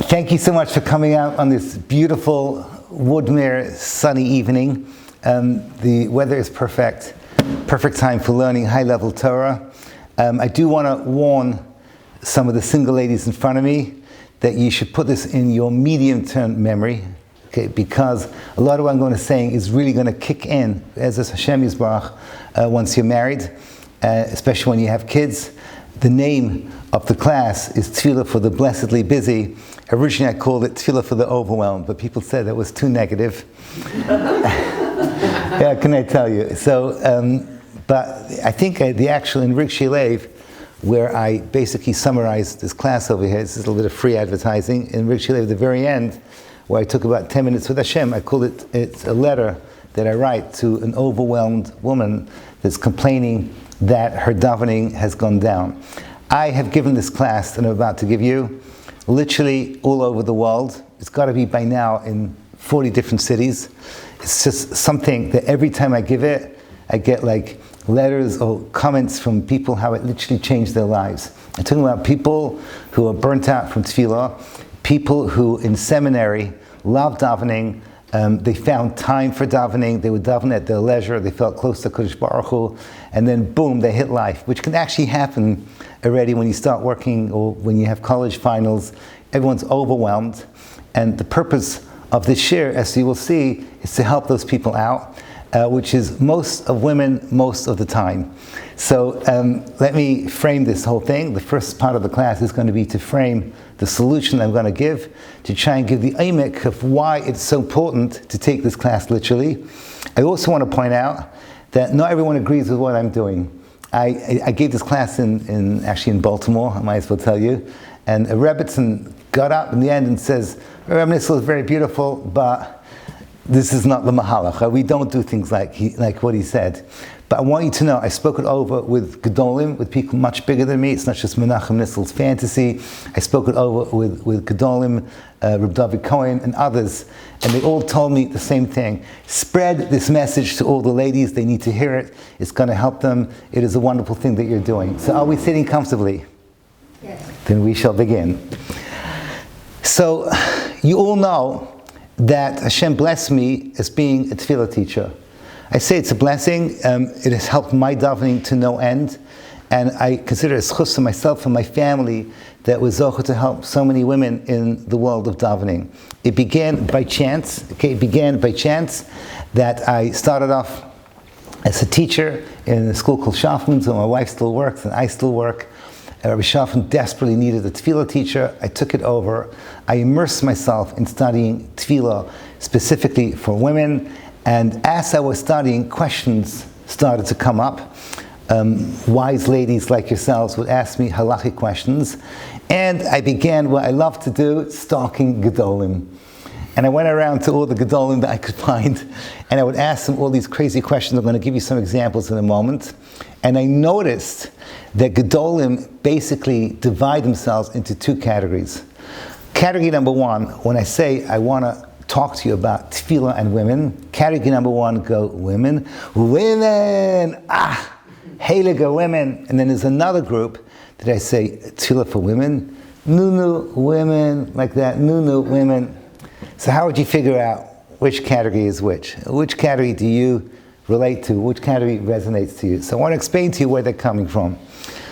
Thank you so much for coming out on this beautiful Woodmere sunny evening. The weather is perfect time for learning high-level Torah. I do want to warn some of the single ladies in front of me that you should put this in your medium-term memory, okay? Because a lot of what I'm going to say is really going to kick in as a Hashem Yisbarach once you're married, especially when you have kids. The name of the class is Tefillah for the Blessedly Busy. Originally I called it Tefillah for the Overwhelmed, but people said that was too negative. Yeah, can I tell you? So, but I think the actual in Rigshei Lev, where I basically summarized this class over here, this is a little bit of free advertising, in Rigshei Lev, at the very end, where I took about 10 minutes with Hashem, I called it, it's a letter that I write to an overwhelmed woman that's complaining that her davening has gone down. I have given this class that I'm about to give you literally all over the world. It's got to be by now in 40 different cities. It's just something that every time I give it, I get like letters or comments from people how it literally changed their lives. I'm talking about people who are burnt out from tefillah, people who in seminary love davening. They found time for davening, they would daven at their leisure, they felt close to Kodesh Baruch Hu, and then boom, they hit life, which can actually happen already when you start working or when you have college finals. Everyone's overwhelmed, and the purpose of this year, as you will see, is to help those people out, which is most of women, most of the time. So let me frame this whole thing. The first part of the class is going to be to frame the solution I'm going to give, to try and give the emek of why it's so important to take this class literally. I also want to point out that not everyone agrees with what I'm doing. I gave this class actually in Baltimore, I might as well tell you, and a Rebbitzin got up in the end and says, Rebbe Nissel is very beautiful, but this is not the mahalach. We don't do things like what he said. But I want you to know, I spoke it over with Gedolim, with people much bigger than me. It's not just Menachem Nissel's fantasy. I spoke it over with Gedolim, Reb David Cohen, and others, and they all told me the same thing. Spread this message to all the ladies. They need to hear it. It's going to help them. It is a wonderful thing that you're doing. So are we sitting comfortably? Yes. Then we shall begin. So you all know that Hashem blessed me as being a tefillah teacher. I say it's a blessing. It has helped my davening to no end, and I consider it a zchus for myself and my family that was zocheh to help so many women in the world of davening. It began by chance. Okay, it began by chance that I started off as a teacher in a school called Shafman, so my wife still works and I still work. Rabbi Shafman desperately needed a tefillah teacher. I took it over. I immersed myself in studying tefillah specifically for women. And as I was studying, questions started to come up. Wise ladies like yourselves would ask me halachic questions. And I began what I love to do, stalking Gedolim. And I went around to all the Gedolim that I could find, and I would ask them all these crazy questions. I'm going to give you some examples in a moment. And I noticed that Gedolim basically divide themselves into two categories. Category number one, when I say I want to talk to you about tefillah and women, category number one, go women, heilige women. And then there's another group that I say tefillah for women, nunu women, like that, nunu women. So how would you figure out which category is which? Which category do you relate to? Which category resonates to you? So I want to explain to you where they're coming from.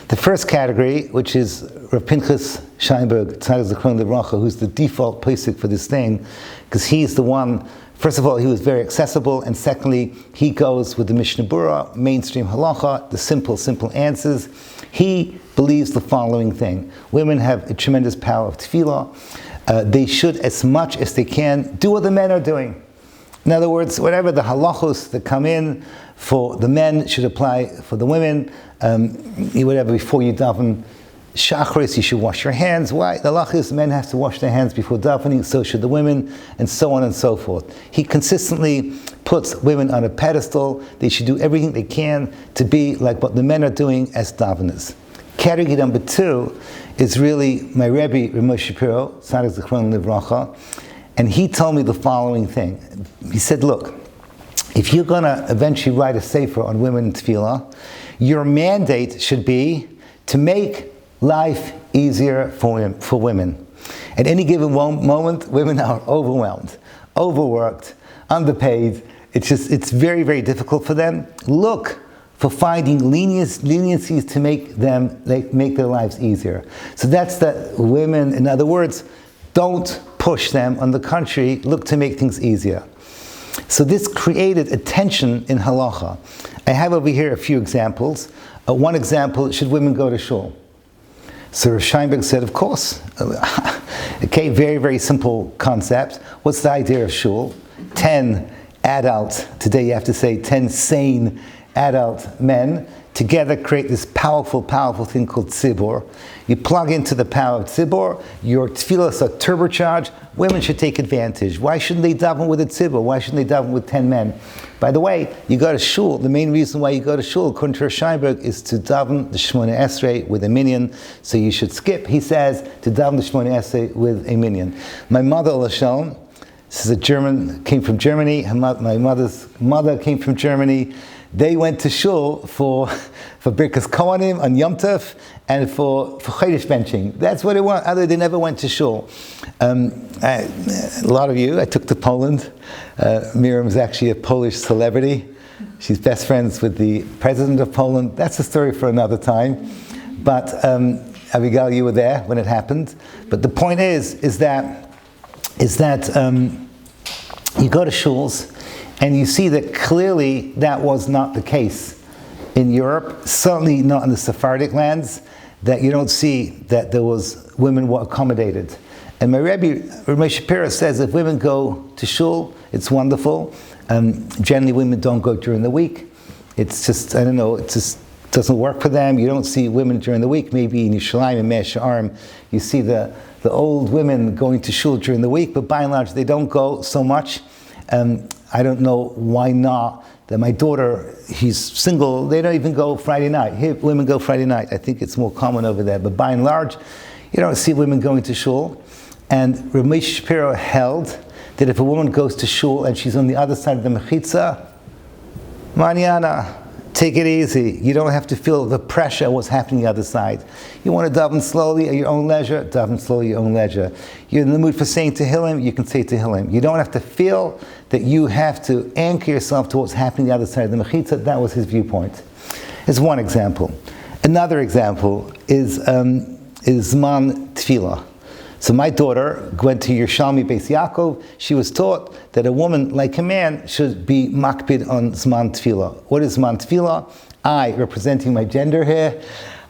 The first category, which is Rav Pinchas Scheinberg, who's the default pasuk for this thing, because he's the one, first of all, he was very accessible, and secondly, he goes with the Mishnah Berurah, mainstream halacha, the simple answers. He believes the following thing: women have a tremendous power of tefillah. They should, as much as they can, do what the men are doing. In other words, whatever the halachos that come in for the men should apply for the women. Whatever, before you daven shachris, you should wash your hands. Why? The halachos, men have to wash their hands before davening, so should the women, and so on and so forth. He consistently puts women on a pedestal. They should do everything they can to be like what the men are doing as daveners. Category number two is really my Rebbe, Moshe Shapiro, Tzaddik Zichron Livracha, and he told me the following thing. He said, look, if you're going to eventually write a sefer on women in tefillah, your mandate should be to make life easier for women. At any given moment, women are overwhelmed, overworked, underpaid. It's very, very difficult for them. Look for finding leniencies to make their lives easier. So that's the women, in other words, don't push them. On the contrary, look to make things easier. So this created a tension in halacha. I have over here a few examples. One example, should women go to shul? So Rav Steinberg said, of course. Okay, very, very simple concept. What's the idea of shul? 10 adult, today you have to say 10 sane adult men together create this powerful, powerful thing called tzibur. You plug into the power of tzibur, your tefillos are turbocharged. Women should take advantage. Why shouldn't they daven with a tzibur? Why shouldn't they daven with 10 men? By the way, you go to shul, the main reason why you go to shul, according to Rav Steinberg, is to daven the Shemona Esrei with a minyan. So you should skip, he says, to daven the Shemona Esrei with a minyan. My mother, Lashon, this is a German, came from Germany. My mother's mother came from Germany. They went to shul for Birkas Kohanim on Yom Tov and for Chodesh benching. That's what it was. Other they never went to shul. A lot of you, I took to Poland. Miriam is actually a Polish celebrity. She's best friends with the president of Poland. That's a story for another time. But Abigail, you were there when it happened. But the point is that you go to shuls and you see that clearly that was not the case in Europe, certainly not in the Sephardic lands, that you don't see that there was women were accommodated. And my Rebbe, Rameh Shapiro, says if women go to shul, it's wonderful. Generally women don't go during the week. It's just, I don't know, it just doesn't work for them. You don't see women during the week. Maybe in Yerushalayim and Mea She'arim, you see the old women going to shul during the week, but by and large they don't go so much. I don't know why not. That my daughter, he's single, they don't even go Friday night. Here, women go Friday night. I think it's more common over there. But by and large, you don't see women going to shul. And Rameh Shapiro held that if a woman goes to shul and she's on the other side of the mechitza, Mariana, take it easy. You don't have to feel the pressure of what's happening on the other side. You want to daven slowly at your own leisure, daven slowly at your own leisure. You're in the mood for saying Tehillim, you can say Tehillim. You don't have to feel that you have to anchor yourself to what's happening on the other side of the mechitza. That was his viewpoint. It's one example. Another example is Zman Tefillah. So my daughter went to Yerushalmi Beis Yaakov. She was taught that a woman, like a man, should be makpid on Zman Tefillah. What is Zman Tefillah? I, representing my gender here,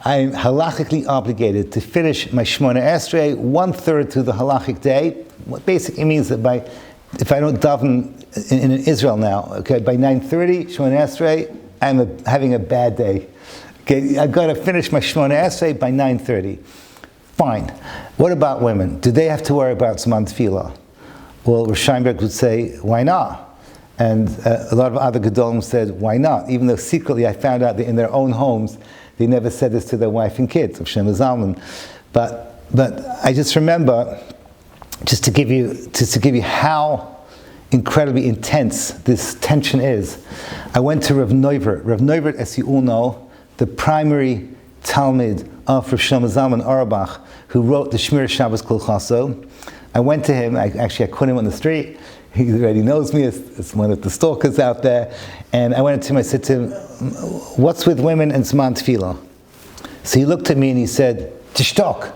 I'm halachically obligated to finish my Shemona Esrei 1/3 through the halachic day. What basically means that if I don't daven in Israel now, okay, by 9:30 Shemona Esrei, I'm having a bad day. Okay, I've got to finish my Shemona Esrei by 9:30. Fine. What about women? Do they have to worry about Zman Tefillah? Well, Rav Steinberg would say, why not? And a lot of other Gedolim said, why not? Even though secretly I found out that in their own homes, they never said this to their wife and kids, of Shem Zalman. But I just remember, just to give you how incredibly intense this tension is. I went to Rav Neuvert. Rav Neuvert, as you all know, the primary Talmud of Rav Shlomo Zalman Auerbach, who wrote the Shmir Shabbos Kol Chaso. I went to him, I caught him on the street. He already knows me as one of the stalkers out there. And I went to him, I said to him, what's with women and Zman Tefillah? So he looked at me and he said, Tishtok,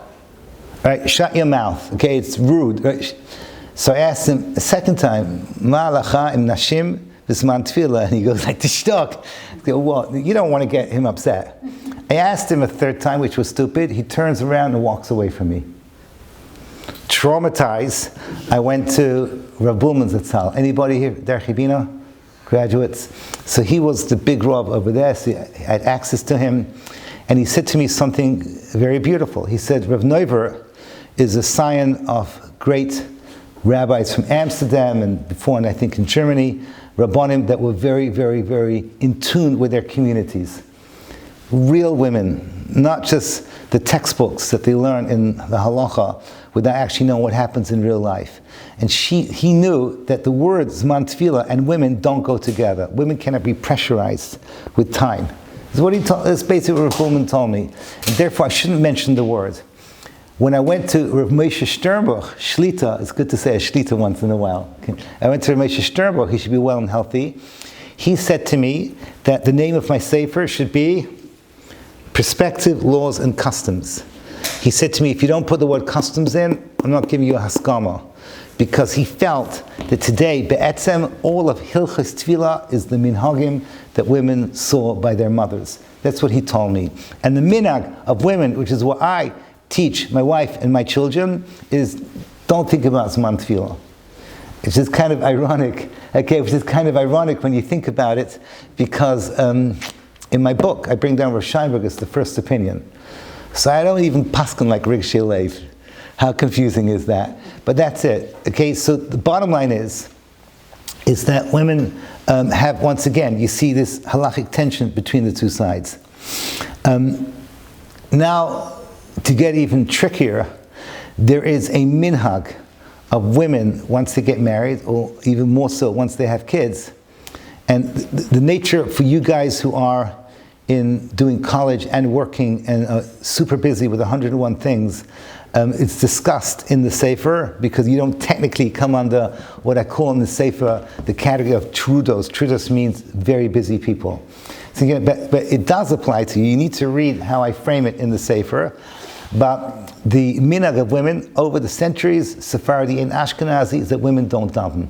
right, shut your mouth, okay, it's rude. Right? So I asked him a second time, Ma halacha im nashim v'Zman Tefillah? And he goes like, Tishtok. I go, what? You don't want to get him upset. I asked him a third time, which was stupid. He turns around and walks away from me. Traumatized, I went to Rav Bulman Zatzal. Anybody here, Der Chibina? Graduates? So he was the big Rav over there, so I had access to him. And he said to me something very beautiful. He said, Rav Neuver is a scion of great rabbis from Amsterdam and before, and I think in Germany, Rabbanim that were very, very, very in tune with their communities. Real women, not just the textbooks that they learn in the halacha, without actually knowing what happens in real life. And he knew that the words Zman Tefillah and women don't go together. Women cannot be pressurized with time. That's what he told. That's basically what Rav Bulman told me. And therefore, I shouldn't mention the word. when I went to Rav Moshe Sternbuch, Shlita, it's good to say a Shlita once in a while. I went to Rav Moshe Sternbuch, he should be well and healthy. He said to me that the name of my sefer should be Perspective, Laws, and Customs. He said to me, if you don't put the word customs in, I'm not giving you a haskama. Because he felt that today, be'etzem, all of hilchos tefillah is the minhagim that women saw by their mothers. That's what he told me. And the minhag of women, which is what I teach my wife and my children, is don't think about zman tefillah. It's just kind of ironic, okay, which is kind of ironic when you think about it, because in my book, I bring down Rav Scheinberg as the first opinion. So I don't even paskin like Rigshei Lev. How confusing is that? But that's it. Okay, so the bottom line is that women have, once again, you see this halachic tension between the two sides. Now, to get even trickier, there is a minhag of women once they get married, or even more so once they have kids. And the nature for you guys who are in doing college and working and super busy with 101 things, it's discussed in the sefer because you don't technically come under what I call in the sefer the category of terudos. Terudos means very busy people. So, but it does apply to you. You need to read how I frame it in the sefer. But the minhag of women over the centuries, Sephardi and Ashkenazi, is that women don't daven.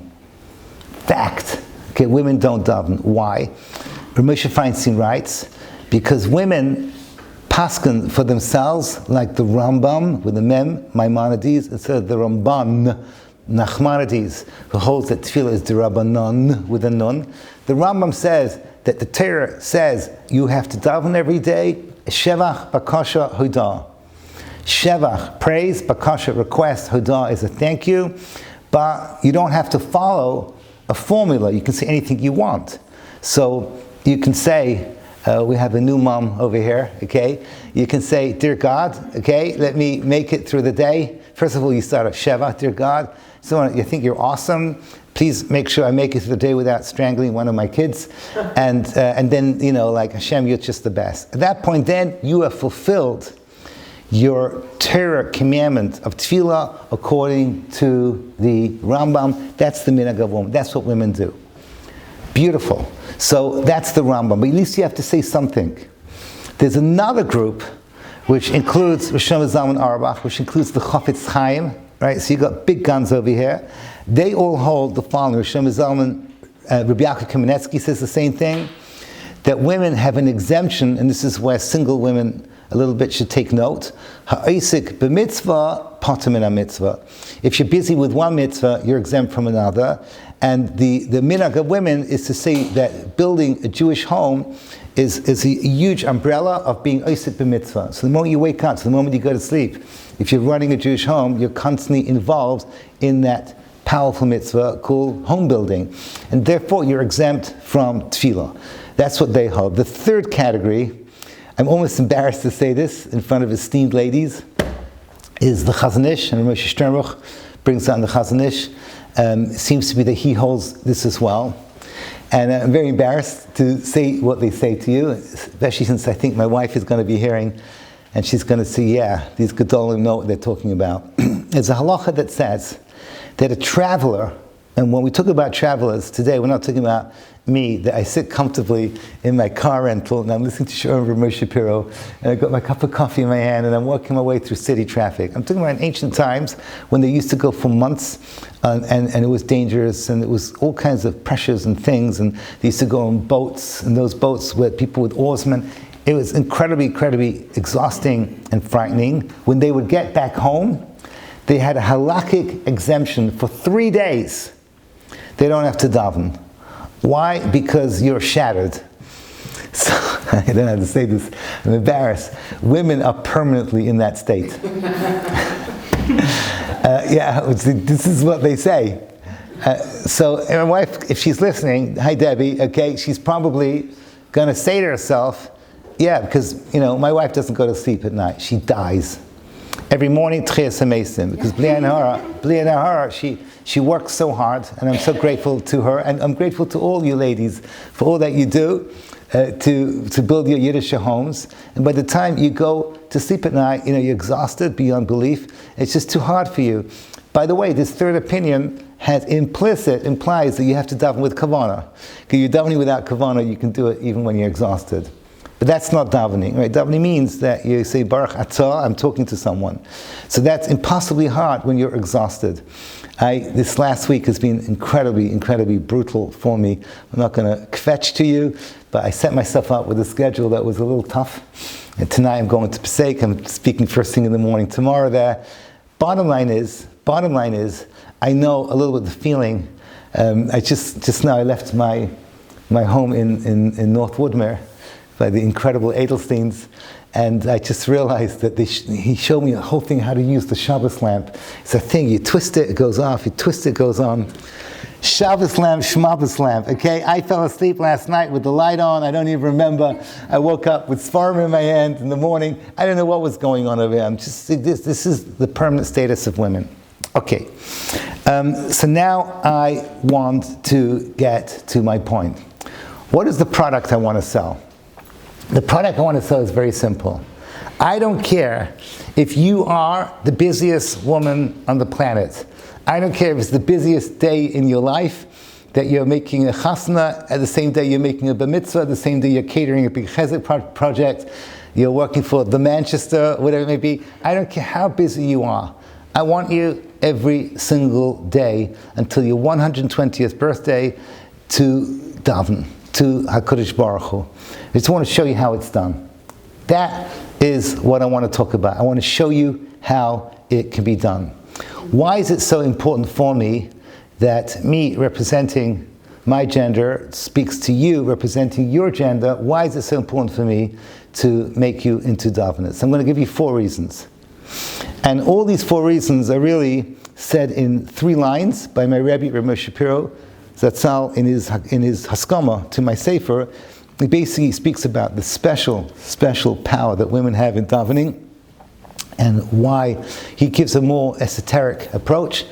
Fact. Okay, women don't daven. Why? Rav Moshe Feinstein writes, because women paskin for themselves, like the Rambam with the Mem, Maimonides, instead of the Ramban, Nachmanides, who holds that tefillah is d'Rabbanan with a nun. The Rambam says that the Torah says you have to daven every day, Shevach, Bakasha, Hodah. Shevach, praise, Bakasha, request, Hodah is a thank you, but you don't have to follow a formula. You can say anything you want. So you can say, we have a new mom over here, okay? You can say, dear God, okay, let me make it through the day. First of all, you start a Sheva, dear God. So you think you're awesome. Please make sure I make it through the day without strangling one of my kids. And then, like Hashem, you're just the best. At that point then, you have fulfilled your Torah commandment of tefillah according to the Rambam. That's the minhag of women. That's what women do. Beautiful. So that's the Rambam. But at least you have to say something. There's another group which includes Rishon Zalman Auerbach, which includes the Chafetz Chaim, right? So you got big guns over here. They all hold the following. Rishon Zalman, Rabbi Yaakov Kamenetsky says the same thing, that women have an exemption, and this is where single women a little bit should take note. Ha'isik b'mitzvah, pater min ha'mitzvah. If you're busy with one mitzvah, you're exempt from another. And the minhag of women is to say that building a Jewish home is a huge umbrella of being oisik b'mitzvah. So the moment you wake up, so the moment you go to sleep, if you're running a Jewish home, you're constantly involved in that powerful mitzvah called home building. And therefore you're exempt from tefillah. That's what they hold. The third category, I'm almost embarrassed to say this in front of esteemed ladies, is the Chazon Ish, and Moshe Sternbuch brings down the Chazon Ish. It seems to be that he holds this as well. And I'm very embarrassed to say what they say to you, especially since I think my wife is going to be hearing, and she's going to say, yeah, these Gedolim know what they're talking about. There's a halacha that says that a traveler, and when we talk about travelers today, we're not talking about me, that I sit comfortably in my car rental and I'm listening to Shalom Rav Moshe Shapiro and I've got my cup of coffee in my hand and I'm walking my way through city traffic. I'm talking about in ancient times when they used to go for months and it was dangerous and it was all kinds of pressures and things, and they used to go on boats, and those boats were people with oarsmen. It was incredibly, incredibly exhausting and frightening. When they would get back home, they had a halakhic exemption for 3 days. They don't have to daven. Why? Because you're shattered. So, I don't know how to say this, I'm embarrassed. Women are permanently in that state. This is what they say. So my wife, if she's listening, hi Debbie, okay, she's probably going to say to herself, yeah, because, my wife doesn't go to sleep at night. She dies. Every morning, Tchias HaMesim, because Bli Nahara, she works so hard, and I'm so grateful to her, and I'm grateful to all you ladies for all that you do. to build your Yiddish homes. And by the time you go to sleep at night, you're exhausted beyond belief. It's just too hard for you. By the way, this third opinion implies that you have to daven with kavanah. Because you're davening without kavanah, you can do it even when you're exhausted. But that's not davening, right? Davening means that you say, Baruch Atah, I'm talking to someone. So that's impossibly hard when you're exhausted. This last week has been incredibly brutal for me. I'm not going to kvetch to you, but I set myself up with a schedule that was a little tough. And tonight I'm going to Pesach. I'm speaking first thing in the morning tomorrow there. Bottom line is, I know a little bit of the feeling. I just now I left my home in North Woodmere by the incredible Edelsteins, and I just realized that he showed me the whole thing, how to use the Shabbos lamp. It's a thing, you twist it, it goes off, you twist it, it goes on. Shabbos lamp, Shmabbos lamp, okay? I fell asleep last night with the light on, I don't even remember. I woke up with Sfarm in my hand in the morning. I don't know what was going on over there. This is the permanent status of women. Okay, so now I want to get to my point. What is the product I want to sell? The product I want to sell is very simple. I don't care if you are the busiest woman on the planet. I don't care if it's the busiest day in your life, that you're making a chasna, at the same day you're making a bar mitzvah, the same day you're catering a big chesed project, you're working for the Manchester, whatever it may be. I don't care how busy you are. I want you every single day until your 120th birthday to daven, to HaKadosh Baruch Hu. I just want to show you how it's done. That is what I want to talk about. I want to show you how it can be done. Why is it so important for me that me representing my gender speaks to you representing your gender? Why is it so important for me to make you into daveners? I'm going to give you 4 reasons. And all these 4 reasons are really said in 3 lines by my Rebbe, Reb Shapiro Zatzal, in his haskama to my sefer. He basically speaks about the special power that women have in davening, and why he gives a more esoteric approach,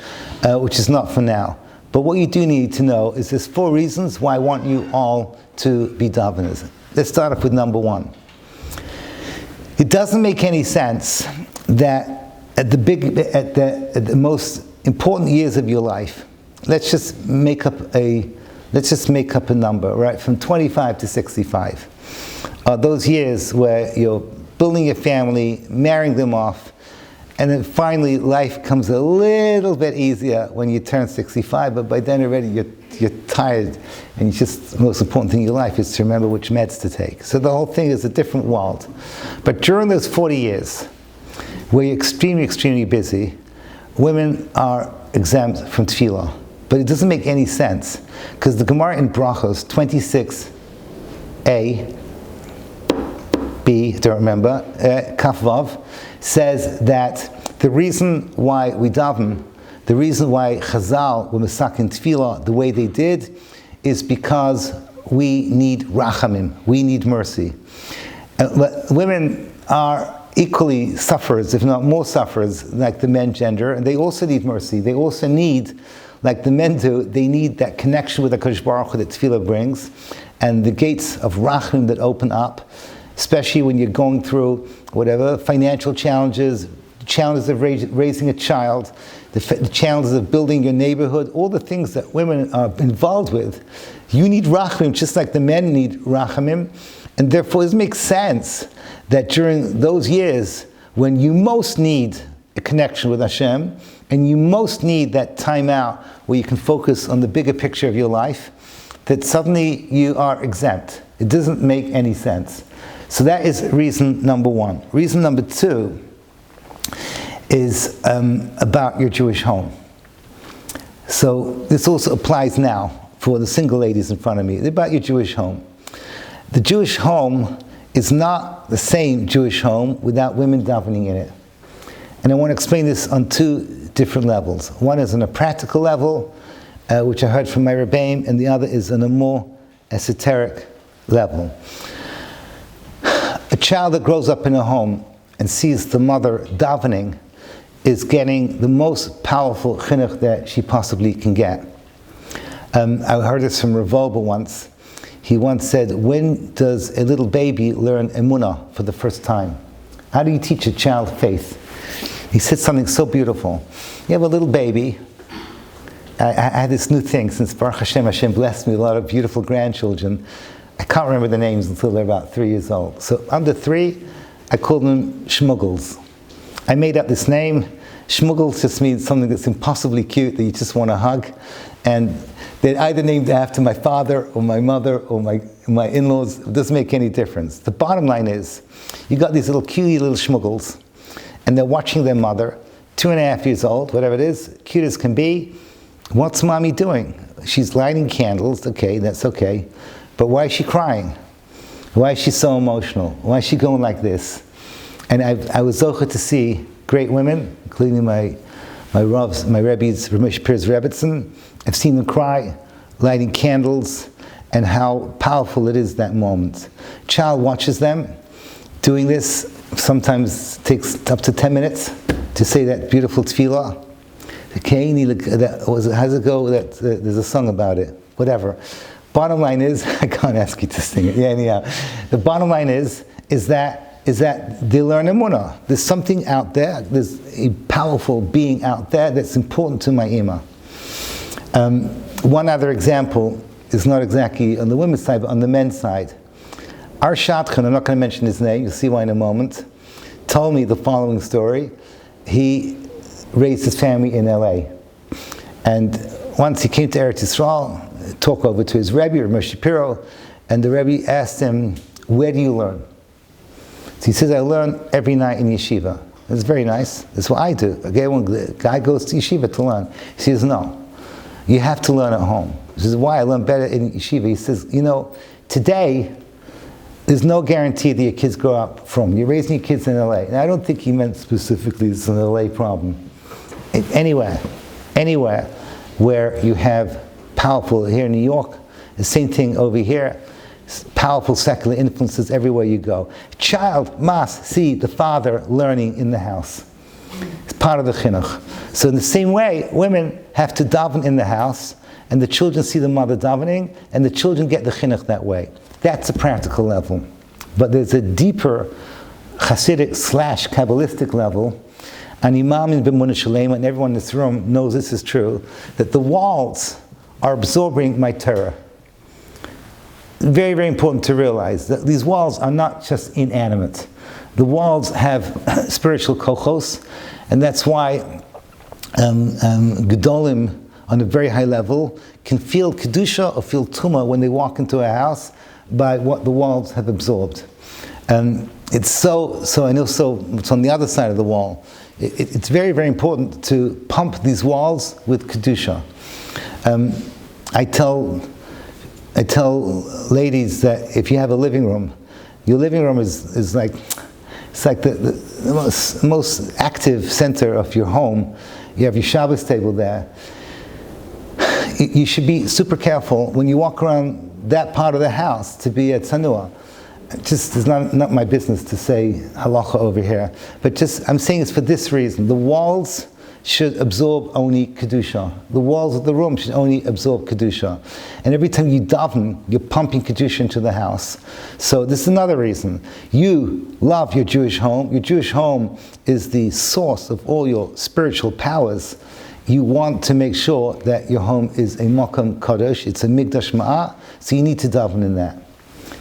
which is not for now. But what you do need to know is there's 4 reasons why I want you all to be daveners. Let's start off with number 1. It doesn't make any sense that at the most important years of your life, let's just make up a number, right? From 25 to 65. Those years where you're building your family, marrying them off, and then finally life comes a little bit easier when you turn 65, but by then already you're tired, and the most important thing in your life is to remember which meds to take. So the whole thing is a different world. But during those 40 years, where you're extremely busy, women are exempt from tefillah. But it doesn't make any sense, because the Gemara in Brachos 26a, B, don't remember, Kaf Vav, says that the reason why we daven, the reason why Chazal were masakin tefillah the way they did, is because we need rachamim, we need mercy. Women are equally sufferers, if not more sufferers, like the men gender, and they also need mercy. They also need, like the men do, they need that connection with the HaKadosh Baruch Hu that tefillah brings, and the gates of rachim that open up, especially when you're going through whatever financial challenges of raising a child, the challenges of building your neighborhood, all the things that women are involved with. You need rachamim just like the men need rachamim, and therefore it makes sense that during those years when you most need a connection with Hashem, and you most need that time out where you can focus on the bigger picture of your life, that suddenly you are exempt. It doesn't make any sense. So that is reason number 1. Reason number 2 is about your Jewish home. So this also applies now for the single ladies in front of me. It's about your Jewish home. The Jewish home is not the same Jewish home without women davening in it. And I want to explain this on 2 different levels. One is on a practical level, which I heard from my Rebbeim, and the other is on a more esoteric level. A child that grows up in a home and sees the mother davening is getting the most powerful chinuch that she possibly can get. I heard this from Rav Ober once. He once said, when does a little baby learn emunah for the first time? How do you teach a child faith? He said something so beautiful. You have a little baby. I had this new thing since Baruch Hashem, Hashem blessed me with a lot of beautiful grandchildren. I can't remember the names until they're about 3 years old. So under 3, I called them Shmuggles. I made up this name. Shmuggles just means something that's impossibly cute that you just want to hug. And they're either named after my father or my mother or my in-laws. It doesn't make any difference. The bottom line is, you got these little cutie little Shmuggles, and they're watching their mother, 2.5 years old, whatever it is, cute as can be. What's mommy doing? She's lighting candles. Okay, that's okay. But why is she crying? Why is she so emotional? Why is she going like this? And I was zocher to see great women, including my Ravs, my Rebbe's, Ramesh Pirs Rebbitzin. I've seen them cry, lighting candles, and how powerful it is that moment. Child watches them doing this. Sometimes takes up to 10 minutes to say that beautiful tefillah. Okay, how's it go? There's a song about it. Whatever. Bottom line is, I can't ask you to sing it. Yeah, anyhow. The bottom line is that they learn emunah. There's something out there. There's a powerful being out there that's important to my imah. One other example is not exactly on the women's side, but on the men's side. Our shadchan, I'm not going to mention his name, you'll see why in a moment, told me the following story. He raised his family in LA. And once he came to Eretz Yisrael, talked over to his Rebbe, Ramesh Shapiro, and the Rebbe asked him, where do you learn? So he says, I learn every night in yeshiva. It's very nice. That's what I do. Okay, when the guy goes to yeshiva to learn. He says, no, you have to learn at home. He says, why? I learn better in yeshiva. He says, today, there's no guarantee that your kids grow up from. You're raising your kids in LA. And I don't think he meant specifically it's an LA problem. Anywhere where you have powerful, here in New York, the same thing over here, powerful secular influences everywhere you go. Child must see the father learning in the house. It's part of the chinuch. So in the same way, women have to daven in the house, and the children see the mother davening, and the children get the chinuch that way. That's a practical level. But there's a deeper Hasidic / Kabbalistic level, and Imam in B'munah Shalema, and everyone in this room knows this is true, that the walls are absorbing my Torah. Very, very important to realize that these walls are not just inanimate. The walls have spiritual kochos, and that's why Gedolim on a very high level can feel kedusha or feel tumah when they walk into a house by what the walls have absorbed. It's so I know. So it's on the other side of the wall. It's very, very important to pump these walls with kedusha. I tell ladies that if you have a living room, your living room is like, it's like the most active center of your home. You have your Shabbos table there. You should be super careful when you walk around that part of the house to be a tzanua. Just, it's not my business to say halacha over here, but just, I'm saying it's for this reason. The walls should absorb only kedusha. The walls of the room should only absorb kedusha. And every time you daven, you're pumping kedusha into the house. So this is another reason. You love your Jewish home. Your Jewish home is the source of all your spiritual powers. You want to make sure that your home is a makam kadosh, it's a mikdash ma'ah, so you need to daven in that.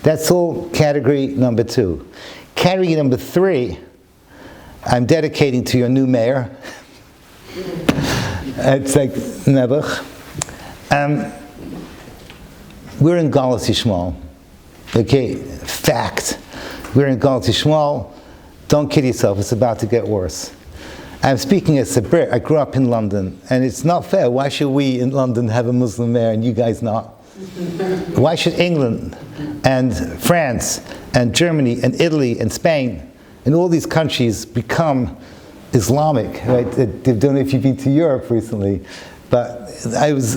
That's all category number 2. Category number 3, I'm dedicating to your new mayor. It's like Nebuch. We're in Geulah Yishmael. Okay, fact. We're in Geulah Yishmael. Don't kid yourself, it's about to get worse. I'm speaking as a Brit. I grew up in London, and it's not fair. Why should we in London have a Muslim mayor and you guys not? Why should England and France and Germany and Italy and Spain and all these countries become Islamic? Right? I don't know if you've been to Europe recently, but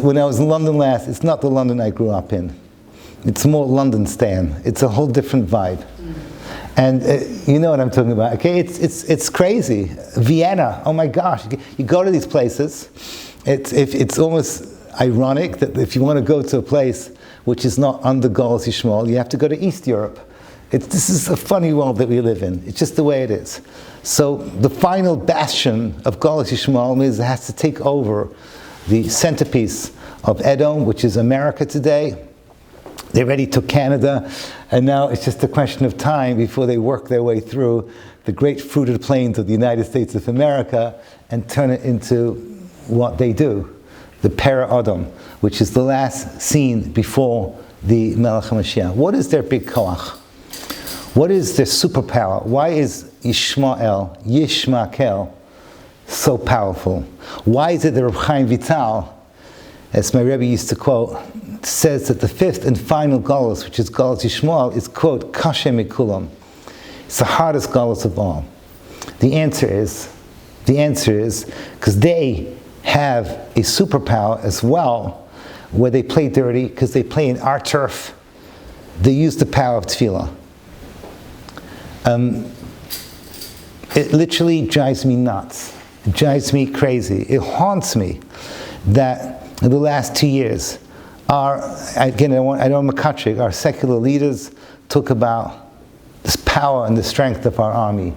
when I was in London last, it's not the London I grew up in. It's more London Stan. It's a whole different vibe. And you know what I'm talking about, okay? It's crazy. Vienna, oh my gosh. You go to these places, it's almost ironic that if you want to go to a place which is not under Geulah Yishmael, you have to go to East Europe. This is a funny world that we live in. It's just the way it is. So the final bastion of Geulah Yishmael means it has to take over the centerpiece of Edom, which is America today. They already took Canada, and now it's just a question of time before they work their way through the great fruited plains of the United States of America and turn it into what they do, the Para Adam, which is the last scene before the Melech HaMashiach. What is their big koach? What is their superpower? Why is Yishmael, so powerful? Why is it that Reb Chaim Vital, as my Rebbe used to quote, says that the fifth and final galus, which is galus Yishmael, is, quote, kashe mikulam. It's the hardest galus of all. The answer is because they have a superpower as well, where they play dirty, because they play in our turf. They use the power of tefillah. It literally drives me nuts. It drives me crazy. It haunts me that in the last 2 years, our secular leaders talk about this power and the strength of our army.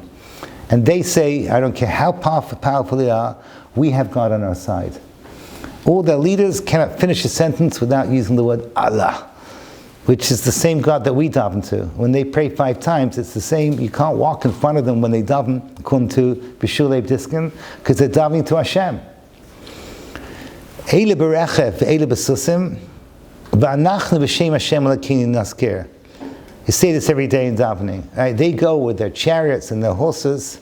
And they say, I don't care how powerful they are, we have God on our side. All their leaders cannot finish a sentence without using the word Allah, which is the same God that we daven to. When they pray 5 times, it's the same. You can't walk in front of them when they daven, according to Rigshei Lev, because they're davening to Hashem. Eile berechev, eile besusim, v'anachnu b'shem Hashem alakini naskir. You say this every day in davening. Right? They go with their chariots and their horses,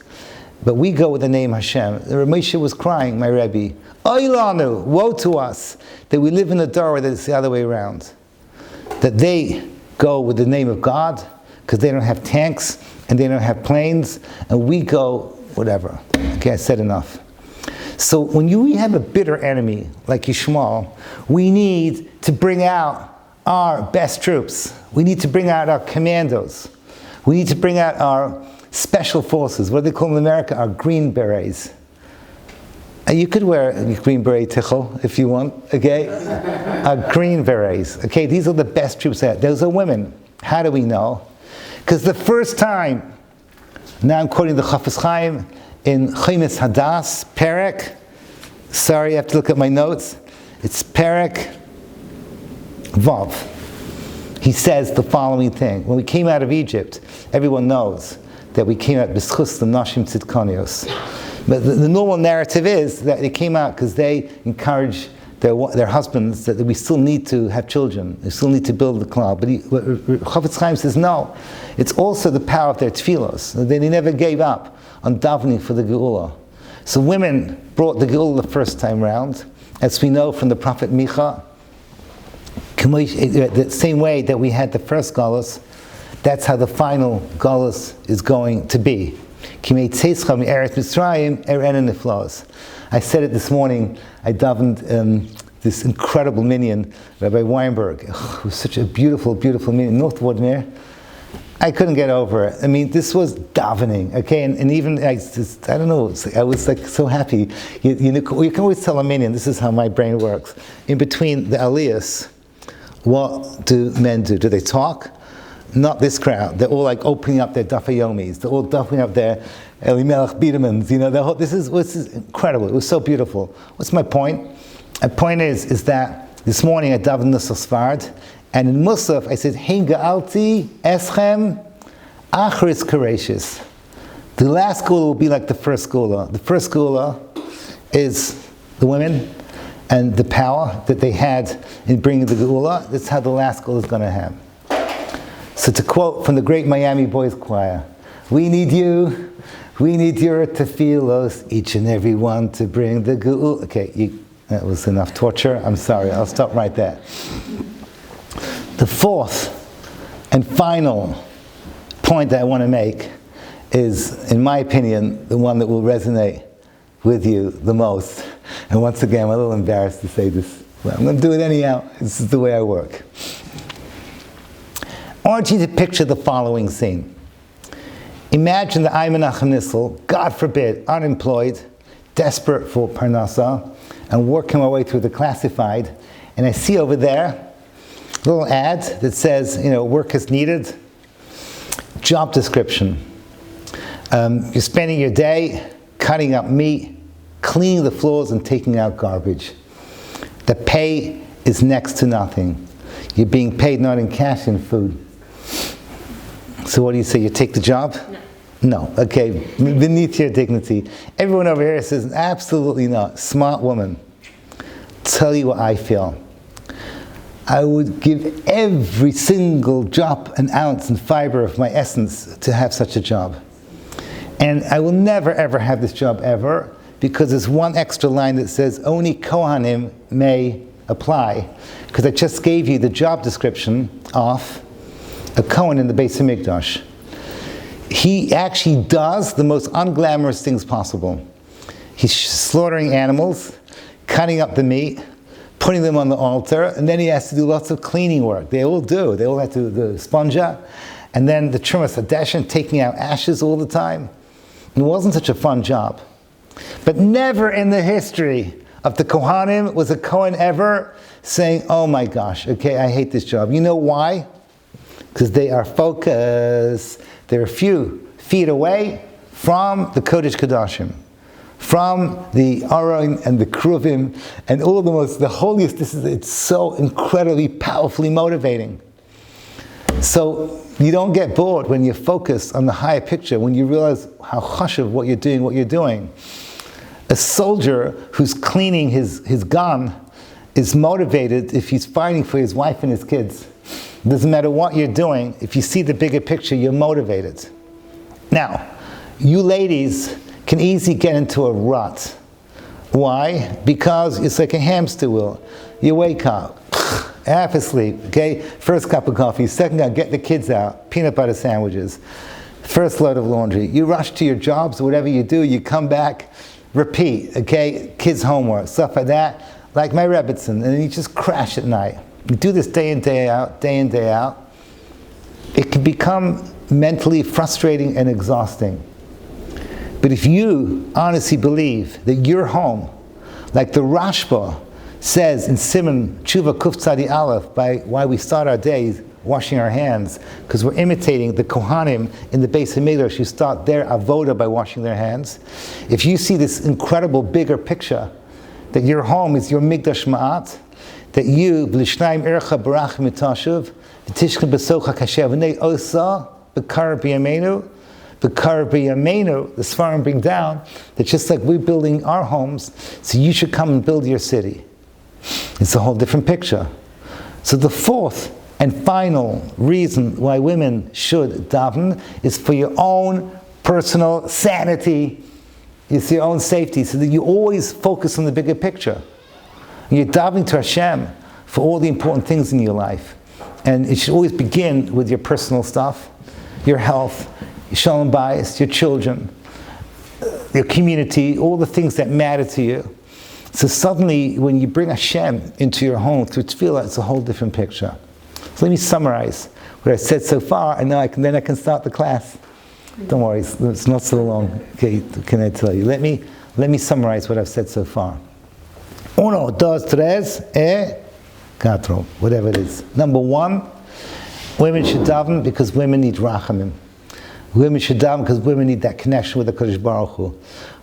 but we go with the name Hashem. Moshe was crying, my Rebbe, Oy lanu, woe to us, that we live in a door that it's the other way around. That they go with the name of God, because they don't have tanks, and they don't have planes, and we go whatever. Okay, I said enough. So when we have a bitter enemy, like Yishmael, we need to bring out our best troops. We need to bring out our commandos. We need to bring out our special forces. What do they call them in America? Our green berets. You could wear a green beret tichel if you want, okay? Green berets. Okay, these are the best troops out. Those are women. How do we know? Because the first time, now I'm quoting the Chafetz Chaim in Chimis Hadas, Perek. Sorry, I have to look at my notes. It's Perek Vav. He says the following thing. When we came out of Egypt, everyone knows that we came out b'schus the nashim tzidkaniyos. But the normal narrative is that they came out because they encouraged their husbands that we still need to have children. We still need to build the cloud. But Chafetz Chaim says no. It's also the power of their tefillos. They never gave up on davening for the Geulah. So women brought the Geulah the first time round, as we know from the prophet Micha. The same way that we had the first galus, that's how the final galus is going to be. I said it this morning. I davened this incredible minyan, Rabbi Weinberg. It was such a beautiful, beautiful minyan. North Woodmere. I couldn't get over it. I mean, this was davening, okay? And even, I don't know, I was like so happy. You can always tell a minyan, this is how my brain works. In between the aliyahs, what do men do? Do they talk? Not this crowd. They're all like opening up their dafayomis. They're all opening up their Elimelech Biedermans. You know, this is incredible. It was so beautiful. What's my point? My point is that this morning I davened Nusach Sfard, and in Musaf I said, Hein ga'alti eschem achris kareishis. The last Geulah will be like the first Geulah. The first Geulah is the women and the power that they had in bringing the Geulah. That's how the last Geulah is going to have. So to quote from the great Miami Boys Choir, we need you, we need your tefillos, each and every one to bring the Geulah. Okay, that was enough torture. I'm sorry, I'll stop right there. The fourth and final point that I want to make is, in my opinion, the one that will resonate with you the most. And once again, I'm a little embarrassed to say this, but I'm going to do it anyhow. This is the way I work. I want you to picture the following scene. Imagine that I'm Menachem Nissel, God forbid, unemployed, desperate for parnasa, and working my way through the classified, and I see over there little ad that says, work is needed. Job description. You're spending your day cutting up meat, cleaning the floors, and taking out garbage. The pay is next to nothing. You're being paid not in cash, in food. So what do you say? You take the job? No. Okay, beneath your dignity. Everyone over here says, absolutely not. Smart woman. Tell you what I feel. I would give every single drop and ounce and fiber of my essence to have such a job. And I will never ever have this job ever, because there's one extra line that says only Kohanim may apply, because I just gave you the job description of a Kohen in the Beis HaMikdash. He actually does the most unglamorous things possible. He's slaughtering animals, cutting up the meat, putting them on the altar, and then he has to do lots of cleaning work. They all do. They all have to do the sponja, and then the Trumas Hadeshin, taking out ashes all the time. It wasn't such a fun job. But never in the history of the Kohanim was a Kohen ever saying, oh my gosh, okay, I hate this job. You know why? Because they are focused. They're a few feet away from the Kodesh Kodashim, from the Aron and the Kruvim, and all the holiest. It's so incredibly powerfully motivating. So you don't get bored when you focus on the higher picture, when you realize how chashuv what you're doing. A soldier who's cleaning his gun is motivated if he's fighting for his wife and his kids. It doesn't matter what you're doing, if you see the bigger picture, you're motivated. Now, you ladies can easily get into a rut. Why? Because it's like a hamster wheel. You wake up, half asleep, okay? First cup of coffee, second cup, get the kids out, peanut butter sandwiches, first load of laundry. You rush to your jobs, whatever you do, you come back, repeat, okay? Kids' homework, stuff like that, like my Rebbitzin, and then you just crash at night. You do this day in, day out, day in, day out. It can become mentally frustrating and exhausting. But if you honestly believe that your home, like the Rashba says in Siman Tshuva Kuf Tzadi Aleph, by why we start our days washing our hands, because we're imitating the Kohanim in the Beis HaMikdash who start their avoda by washing their hands. If you see this incredible bigger picture, that your home is your Mikdash Ma'at, that you, B'lishnayim Ercha Barach Mitashuv, V'tishchen B'socha Kasher V'nei Osa, B'kar B'yamenu, B'kar B'yamenu, the Sfarim bring down, that just like we're building our homes, so you should come and build your city. It's a whole different picture. So the fourth and final reason why women should daven is for your own personal sanity. It's your own safety, so that you always focus on the bigger picture. You're davening to Hashem for all the important things in your life. And it should always begin with your personal stuff, your health, your shalom bayis, your children, your community, all the things that matter to you. So suddenly, when you bring Hashem into your home through tefillah, it's a whole different picture. So let me summarize what I've said so far, and then I can start the class. Don't worry, it's not so long. Okay, can I tell you? Let me summarize what I've said so far. Uno, dos, tres, cuatro, whatever it is. Number one, women should daven because women need rachamim. Women should daven because women need that connection with the Kodesh Baruch Hu.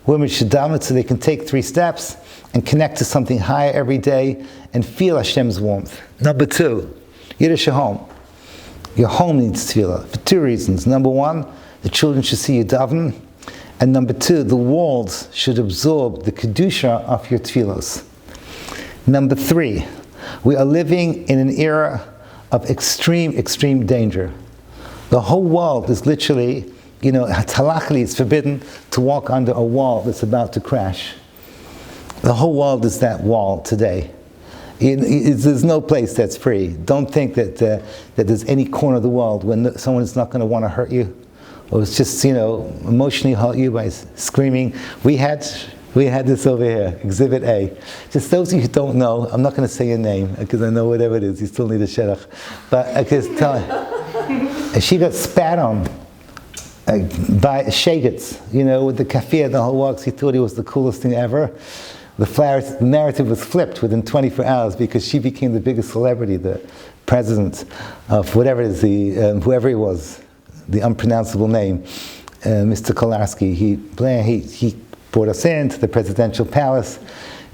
Women should daven so they can take 3 steps and connect to something higher every day and feel Hashem's warmth. Number two, Yiddish home. Your home needs tefillah for 2 reasons. Number one, the children should see you daven. And number two, the walls should absorb the kedusha of your tefillos. Number 3, we are living in an era of extreme, extreme danger. The whole world is literally, halachically it's forbidden to walk under a wall that's about to crash. The whole world is that wall today. There's no place that's free. Don't think that there's any corner of the world when someone is not going to want to hurt you, or it's just, emotionally hurt you by screaming. We had this over here, Exhibit A. Just those of you who don't know, I'm not going to say your name, because I know whatever it is, you still need a shidduch. But I can just tell you, she got spat on by Shagets, with the kafir, the whole works. He thought he was the coolest thing ever. the narrative was flipped within 24 hours because she became the biggest celebrity, the president of whatever it is, whoever he was, the unpronounceable name, Mr. Kolarski. He brought us into the presidential palace.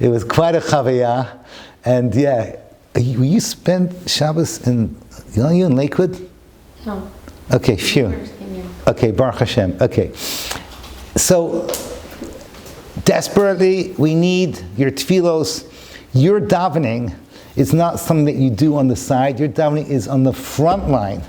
It was quite a chavayah, and yeah, you spend Shabbos in, you in Lakewood? No. Okay, phew. Okay, Baruch Hashem. Okay, so desperately we need your tefillos. Your davening is not something that you do on the side. Your davening is on the front line.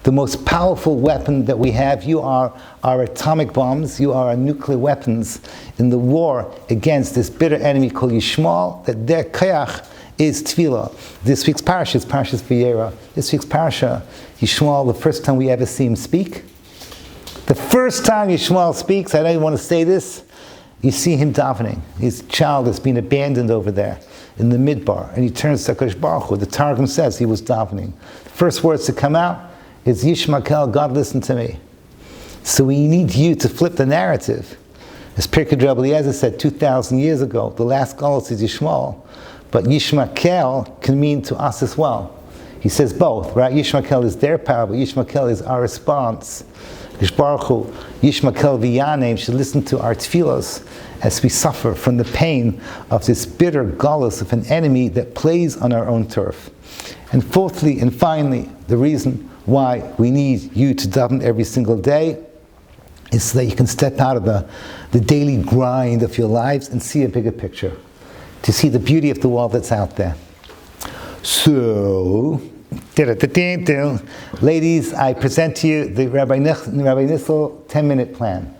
The most powerful weapon that we have. You are our atomic bombs. You are our nuclear weapons in the war against this bitter enemy called Yishmael, that their kayach is tefillah. This week's parasha is Parashas Vayera. This week's parasha, Yishmael, the first time we ever see him speak. The first time Yishmael speaks, I don't even want to say this, you see him davening. His child has been abandoned over there in the midbar, and he turns to HaKadosh Baruch Hu. The Targum says he was davening. The first words to come out is Yishmael, God listen to me. So we need you to flip the narrative. As Pirkei Rabbi Eliezer said 2,000 years ago, the last galus is Yishmael, but Yishmael can mean to us as well. He says both, right? Yishmael is their power, but Yishmael is our response. Baruch Hu, Yishmael v'yaneim should listen to our tefillos as we suffer from the pain of this bitter galus of an enemy that plays on our own turf. And fourthly and finally, the reason why we need you to daven every single day is so that you can step out of the daily grind of your lives and see a bigger picture, to see the beauty of the world that's out there. So, ladies, I present to you the Rabbi Nissel 10-minute plan.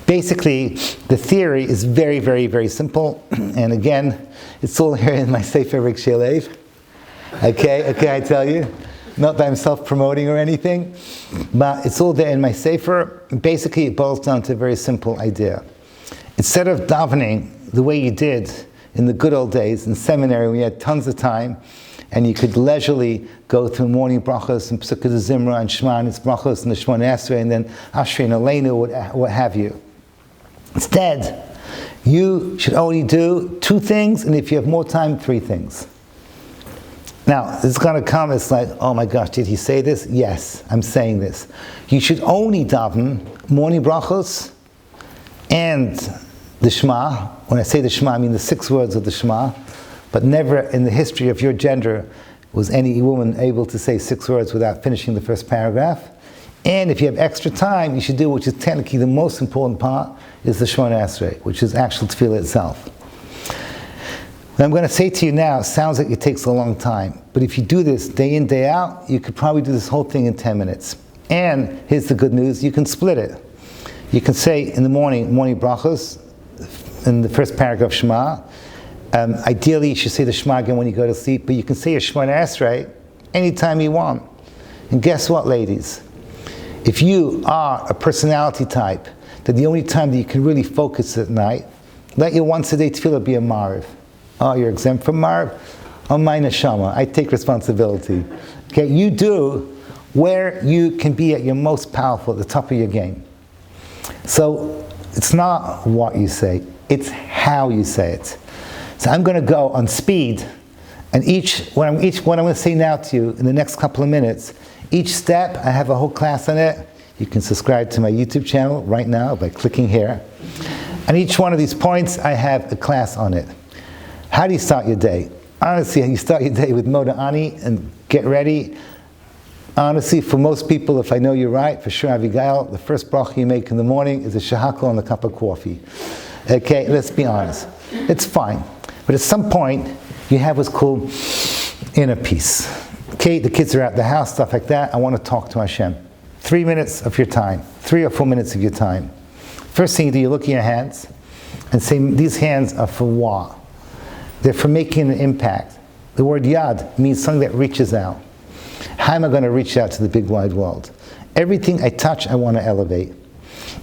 Basically, the theory is very, very, very simple. And again, it's all here in my sefer Rigshei Lev. Okay, I tell you. Not that I'm self-promoting or anything, but it's all there in my sefer. Basically, it boils down to a very simple idea. Instead of davening the way you did in the good old days in seminary, when you had tons of time, and you could leisurely go through morning brachos and Pesukah de Zimra and Shema and its brachos and the Shemona Esrei and then Ashrei and Aleinu, what have you. Instead, you should only do 2 things, and if you have more time, 3 things. Now, it's going to come, it's like, oh my gosh, did he say this? Yes, I'm saying this. You should only daven morning brachos and the Shema. When I say the Shema, I mean the 6 words of the Shema. But never in the history of your gender was any woman able to say 6 words without finishing the first paragraph. And if you have extra time, you should do, which is technically the most important part, is the Shemona Esrei, which is actual tefillah itself. What I'm going to say to you now sounds like it takes a long time, but if you do this day in, day out, you could probably do this whole thing in 10 minutes. And here's the good news, you can split it. You can say in the morning brachos, in the first paragraph Shema. Ideally, you should say the Shema again when you go to sleep, but you can say your Shemona Esrei anytime you want. And guess what, ladies? If you are a personality type that the only time that you can really focus at night, let your once a day tefillah be a Mariv. Oh, you're exempt from Mariv? Oh, my neshama, I take responsibility. Okay, you do where you can be at your most powerful, at the top of your game. So, it's not what you say, it's how you say it. So I'm going to go on speed, and what I'm going to say now to you in the next couple of minutes, each step, I have a whole class on it. You can subscribe to my YouTube channel right now by clicking here. And each one of these points, I have a class on it. How do you start your day? Honestly, you start your day with Moda Ani and get ready. Honestly, for most people, if I know you're right, for sure, Abigail, the first bracha you make in the morning is a shahakal and a cup of coffee. Okay, let's be honest. It's fine. But at some point, you have what's called inner peace. Okay, the kids are at the house, stuff like that. I want to talk to Hashem. 3 minutes of your time, 3 or 4 minutes of your time. First thing you do, you look at your hands and say, these hands are for what? They're for making an impact. The word yad means something that reaches out. How am I going to reach out to the big wide world? Everything I touch, I want to elevate.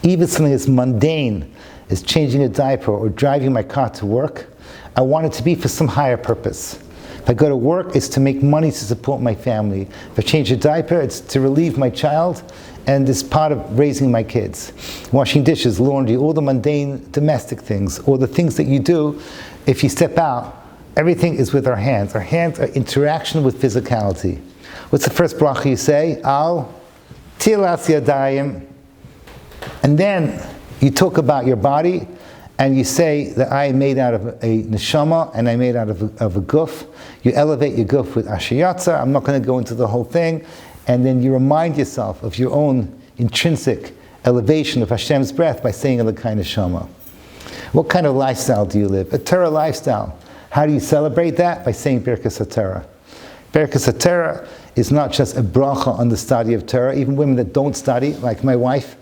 Even something as mundane as changing a diaper or driving my car to work, I want it to be for some higher purpose. If I go to work, it's to make money to support my family. If I change a diaper, it's to relieve my child and it's part of raising my kids. Washing dishes, laundry, all the mundane domestic things, or the things that you do. If you step out, everything is with our hands. Our hands are interaction with physicality. What's the first bracha you say? Al tilas yadayim. And then you talk about your body, and you say that I am made out of a neshama, and I'm made out of a guf. You elevate your guf with ashiyatza. I'm not going to go into the whole thing. And then you remind yourself of your own intrinsic elevation of Hashem's breath by saying the kind of neshama. What kind of lifestyle do you live? A Torah lifestyle. How do you celebrate that? By saying Birkas HaTorah. Birkas HaTorah is not just a bracha on the study of Torah. Even women that don't study, like my wife,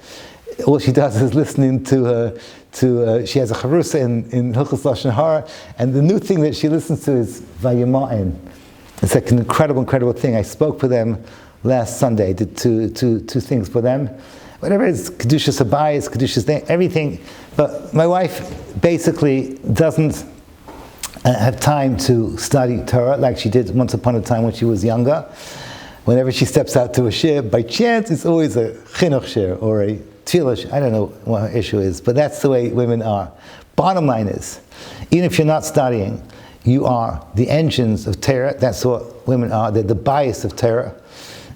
all she does is listening to she has a charusa in Hilchos Lashon Hara, and the new thing that she listens to is Vayima'in. It's like an incredible thing. I spoke for them last Sunday. I did two things for them. Whatever it is, Kedushas Habayis, Kedushas Day, everything. But my wife basically doesn't have time to study Torah like she did once upon a time when she was younger. Whenever she steps out to a shir, by chance it's always a chinuch shir or a tefillah. I don't know what her issue is, but that's the way women are. Bottom line is, even if you're not studying, you are the engines of Torah. That's what women are. They're the bias of Torah.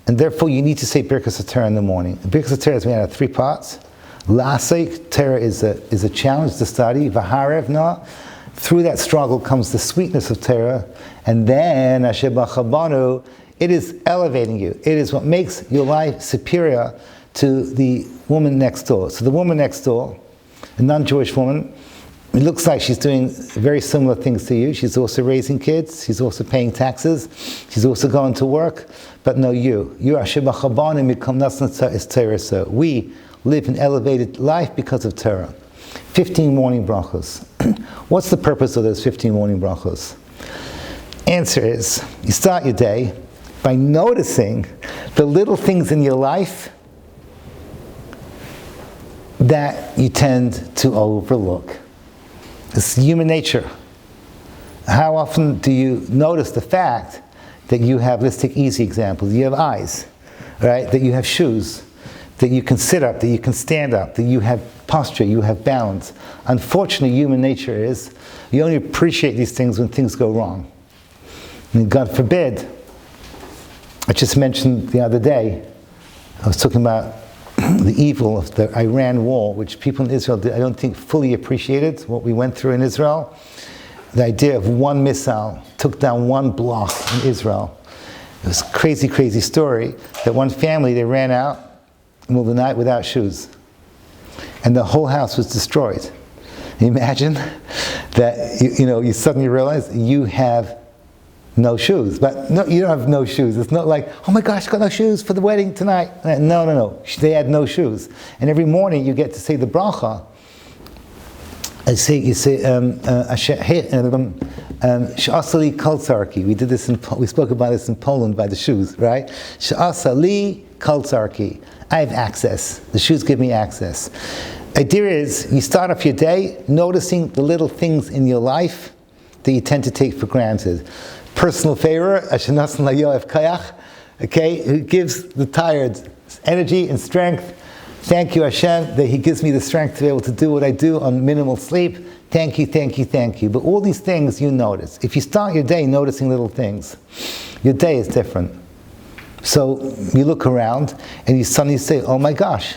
And therefore you need to say Birkas HaTorah in the morning. Birkas HaTorah is made out of 3 parts. Lasik, Torah is a challenge to study. Vaharev na. Through that struggle comes the sweetness of Torah. And then, Asher B'chabanu, it is elevating you. It is what makes your life superior to the woman next door. So the woman next door, a non-Jewish woman, it looks like she's doing very similar things to you. She's also raising kids. She's also paying taxes. She's also going to work. But no, you are Sheba Chabanim Mikam Nasnatza is Torah. So we live an elevated life because of Torah. 15 morning brachos. What's the purpose of those 15 morning brachos? Answer is, you start your day by noticing the little things in your life that you tend to overlook. It's human nature. How often do you notice the fact that you have, let's take easy examples, you have eyes, right? That you have shoes, that you can sit up, that you can stand up, that you have posture, you have balance. Unfortunately, human nature is, you only appreciate these things when things go wrong. And God forbid, I just mentioned the other day, I was talking about the evil of the Iran wall, which people in Israel, I don't think fully appreciated what we went through in Israel. The idea of one missile took down one block in Israel. It was a crazy story that one family, they ran out in the middle of the night without shoes. And the whole house was destroyed. Can you imagine that you suddenly realize you have no shoes. But no, you don't have no shoes. It's not like, oh my gosh, got no shoes for the wedding tonight. No. They had no shoes. And every morning you get to say the bracha. You say, Sh'asali kaltsarki. We did this we spoke about this in Poland by the shoes, right? Sh'asali kaltsarki. I have access. The shoes give me access. Idea is, you start off your day noticing the little things in your life that you tend to take for granted. Personal favor, okay, who gives the tired energy and strength. Thank you, Hashem, that He gives me the strength to be able to do what I do on minimal sleep. Thank you. But all these things you notice. If you start your day noticing little things, your day is different. So you look around and you suddenly say, oh my gosh,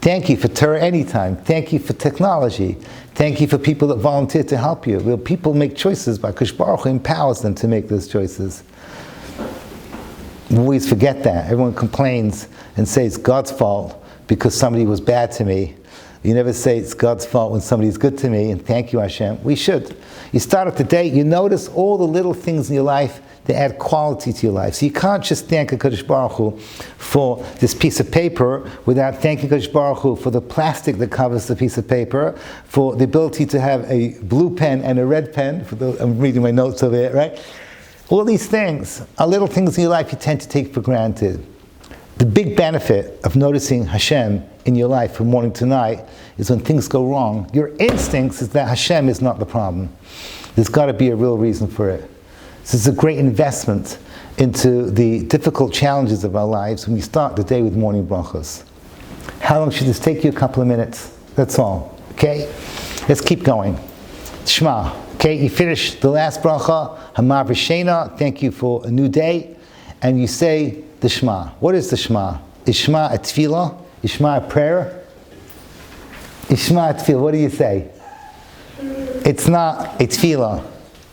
thank you for Torah anytime. Thank you for technology. Thank you for people that volunteer to help you. Well, people make choices, but Kadosh Baruch Hu empowers them to make those choices. We always forget that. Everyone complains and says it's God's fault because somebody was bad to me. You never say it's God's fault when somebody's good to me, and thank you, Hashem. We should. You start off the day, you notice all the little things in your life that add quality to your life. So you can't just thank Kadosh Baruch Hu for this piece of paper without thanking Kadosh Baruch Hu for the plastic that covers the piece of paper, for the ability to have a blue pen and a red pen. I'm reading my notes over here, right? All these things are little things in your life you tend to take for granted. The big benefit of noticing Hashem in your life from morning to night is when things go wrong, your instincts is that Hashem is not the problem. There's got to be a real reason for it. This is a great investment into the difficult challenges of our lives when we start the day with morning brachos. How long should this take you? A couple of minutes. That's all. Okay? Let's keep going. Shema. Okay, you finish the last bracha, Hamar V'Shena, thank you for a new day, and you say the Shema. What is the Shema? Is Shema a tefillah? Is Shema a prayer? Is Shema a tefillah? What do you say? It's not a tefillah.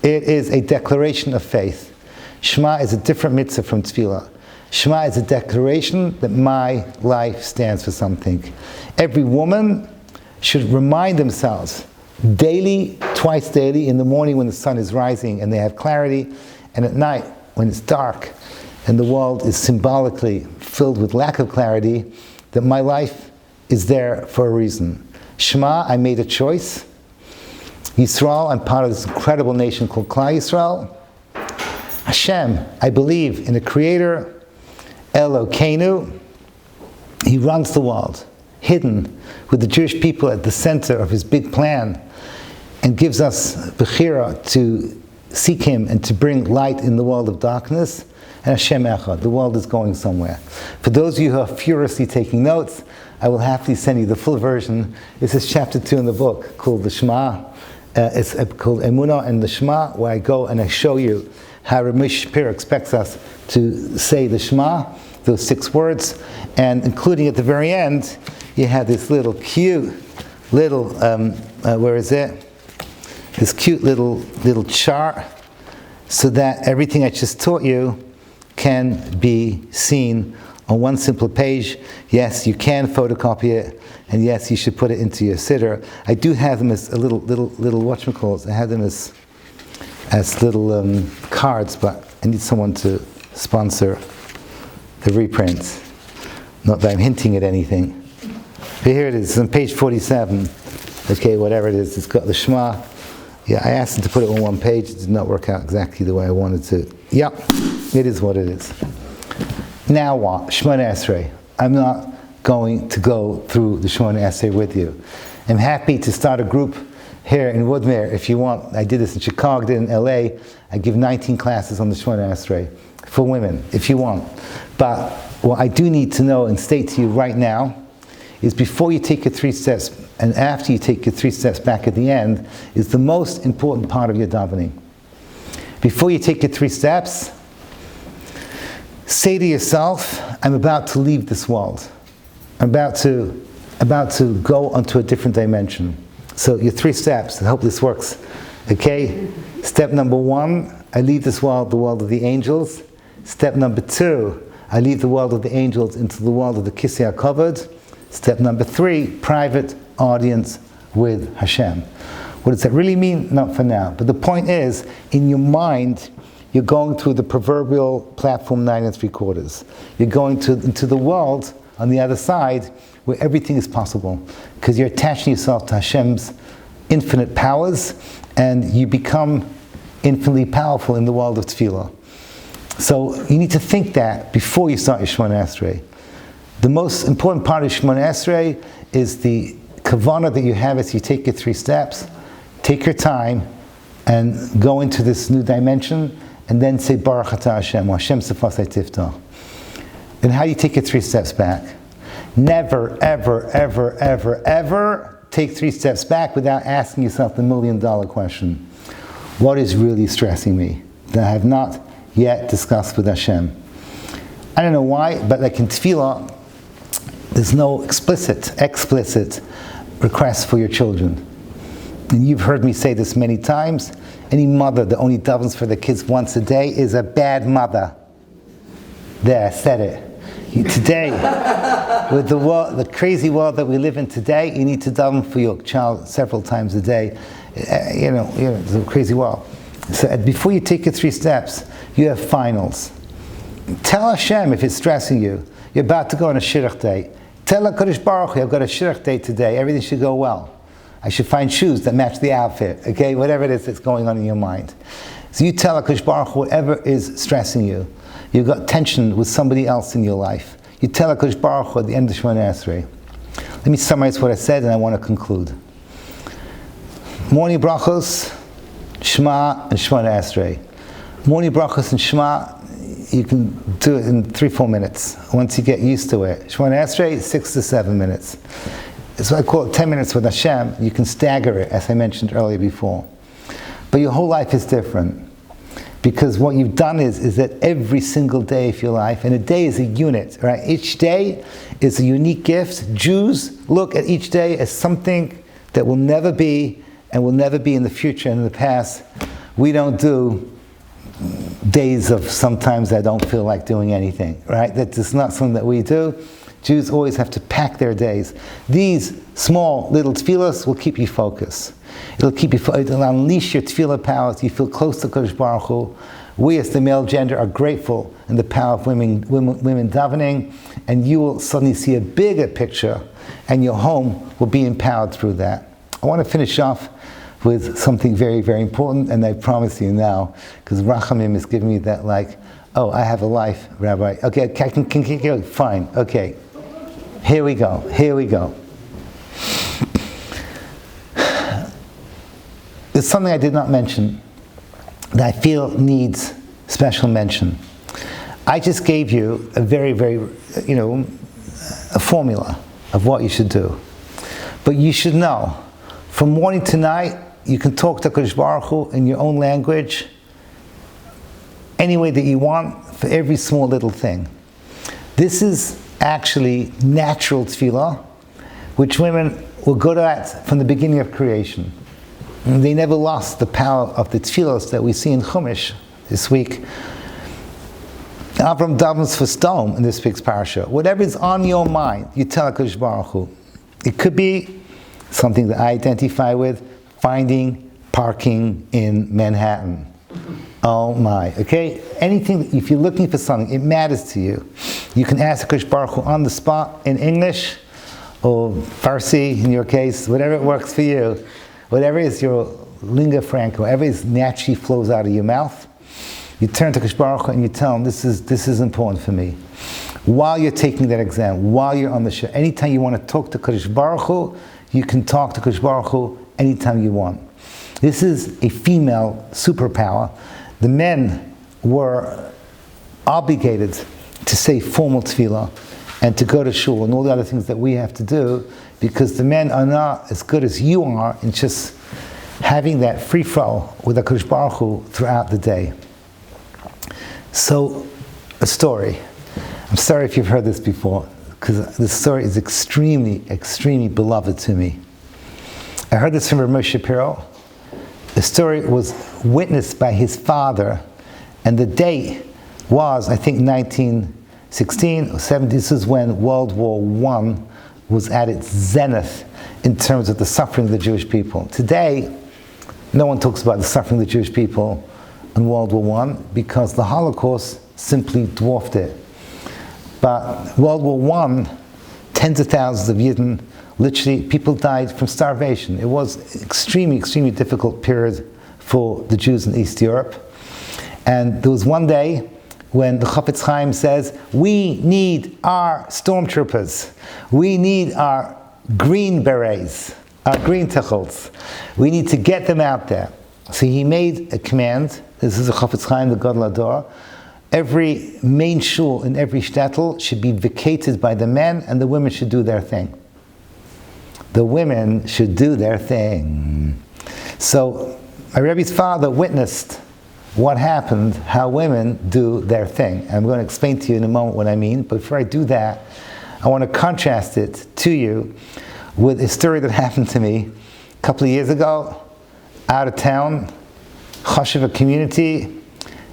It is a declaration of faith. Shema is a different mitzvah from tefillah. Shema is a declaration that my life stands for something. Every woman should remind themselves daily, twice daily, in the morning when the sun is rising and they have clarity, and at night when it's dark and the world is symbolically filled with lack of clarity, that my life is there for a reason. Shema, I made a choice. Yisrael, I'm part of this incredible nation called Klal Yisrael. Hashem, I believe in a creator, Elokeinu. He runs the world, hidden, with the Jewish people at the center of his big plan, and gives us bechira to seek him and to bring light in the world of darkness. And Hashem Echad, the world is going somewhere. For those of you who are furiously taking notes, I will happily send you the full version. This is chapter 2 in the book called the Shema. It's called Emunah and the Shema, where I go and I show you how Ramesh Shapiro expects us to say the Shema, those 6 words, and including at the very end, you have this little cute little, where is it? This cute little chart, so that everything I just taught you can be seen on one simple page. Yes, you can photocopy it, and yes, you should put it into your siddur. I do have them as a little whatchamacalls. I have them as little cards, but I need someone to sponsor the reprints. Not that I'm hinting at anything. But here it is. It's on page 47. Okay, whatever it is. It's got the Shema. Yeah, I asked him to put it on one page. It did not work out exactly the way I wanted to. Yep, it is what it is. Now what? Shemona Esrei. I'm not going to go through the Shemona Esrei with you. I'm happy to start a group here in Woodmere if you want. I did this in Chicago, did in LA. I give 19 classes on the Shemona Esrei for women, if you want. But what I do need to know and state to you right now is before you take your 3 steps and after you take your 3 steps back at the end is the most important part of your davening. Before you take your 3 steps, say to yourself, I'm about to leave this world. I'm about to go onto a different dimension. So your 3 steps, I hope this works. Okay? Step number 1, I leave this world, the world of the angels. Step number 2, I leave the world of the angels into the world of the Kisei HaKavod. Step number 3, private audience with Hashem. What does that really mean? Not for now. But the point is, in your mind, you're going through the proverbial platform 9 3/4. You're going into the world on the other side where everything is possible. Because you're attaching yourself to Hashem's infinite powers and you become infinitely powerful in the world of tefillah. So you need to think that before you start your Shemona Esrei. The most important part of Shemona Esrei is the kavanah that you have as you take your 3 steps. Take your time and go into this new dimension and then say Baruch Atah Hashem, or Hashem Sefasei Tiftach. And how do you take your 3 steps back? Never, ever, ever, ever, ever take 3 steps back without asking yourself the $1 million question. What is really stressing me that I have not yet discussed with Hashem? I don't know why, but like in tefillah, there's no explicit request for your children. And you've heard me say this many times. Any mother that only davens for their kids once a day is a bad mother. There, I said it. Today, with the crazy world that we live in today, you need to daven for your child several times a day. It's a crazy world. So before you take your 3 steps, you have finals. Tell Hashem if it's stressing you. You're about to go on a shidduch day. Tell HaKadosh Baruch Hu, I've got a shidduch day today. Everything should go well. I should find shoes that match the outfit. Okay, whatever it is that's going on in your mind. So you tell HaKadosh Baruch Hu whatever is stressing you. You've got tension with somebody else in your life. You tell HaKadosh Baruch Hu at the end of Shemona Esrei. Let me summarize what I said and I want to conclude. Morning brachos, Shema, and Shemona Esrei. Morning brachos and Shema, you can do it in 3-4 minutes once you get used to it. Shemona Esrei, 6 to 7 minutes. So I call it 10 minutes with Hashem. You can stagger it, as I mentioned earlier before. But your whole life is different. Because what you've done is that every single day of your life, and a day is a unit, right? Each day is a unique gift. Jews look at each day as something that will never be, and will never be in the future and in the past. We don't do days of sometimes I don't feel like doing anything, right? That is not something that we do. Jews always have to pack their days. These small little tefillos will keep you focused. It'll unleash your tefillah powers. You feel close to Kodesh Baruch Hu. We as the male gender are grateful in the power of women davening, and you will suddenly see a bigger picture, and your home will be empowered through that. I want to finish off with something very, very important, and I promise you now, because Rachamim is giving me that oh, I have a life, Rabbi. Okay, can you go? Fine, okay. Here we go. There's something I did not mention that I feel needs special mention. I just gave you a very, very, a formula of what you should do. But you should know, from morning to night, you can talk to Kodesh Baruch Hu in your own language, any way that you want, for every small little thing. This is actually natural tefillah, which women were good at from the beginning of creation. And they never lost the power of the tefillos that we see in Chumash this week. Avram davens for stone in this week's parasha. Whatever is on your mind, you tell HaKadosh Baruch Hu. It could be something that I identify with, finding parking in Manhattan. Oh my, okay? Anything, if you're looking for something, it matters to you. You can ask HaKadosh Baruch Hu on the spot in English, or Farsi in your case, whatever it works for you. Whatever is your lingua franca, whatever is naturally flows out of your mouth, you turn to HaKadosh Baruch Hu and you tell him, this is important for me. While you're taking that exam, while you're on the show, anytime you want to talk to HaKadosh Baruch Hu, you can talk to HaKadosh Baruch Hu anytime you want. This is a female superpower. The men were obligated to say formal tefillah and to go to shul and all the other things that we have to do, because the men are not as good as you are in just having that free flow with HaKadosh Baruch Hu throughout the day. So, a story. I'm sorry if you've heard this before, because this story is extremely, extremely beloved to me. I heard this from Moshe Shapiro. The story was witnessed by his father, and the date was, I think, 1916 or 17. This is when World War I was at its zenith in terms of the suffering of the Jewish people. Today, no one talks about the suffering of the Jewish people in World War I because the Holocaust simply dwarfed it. But World War I, tens of thousands of Yidden, literally people died from starvation. It was extremely, extremely difficult period for the Jews in East Europe. And there was one day when the Chafetz Chaim says, we need our stormtroopers. We need our green berets, our green techels. We need to get them out there. So he made a command. This is a Chafetz Chaim, the Geulah. Every main shul in every shtetl should be vacated by the men, and the women should do their thing. The women should do their thing. So my Rebbe's father witnessed what happened, how women do their thing. And I'm going to explain to you in a moment what I mean, but before I do that, I want to contrast it to you with a story that happened to me a couple of years ago, out of town. Chashiva community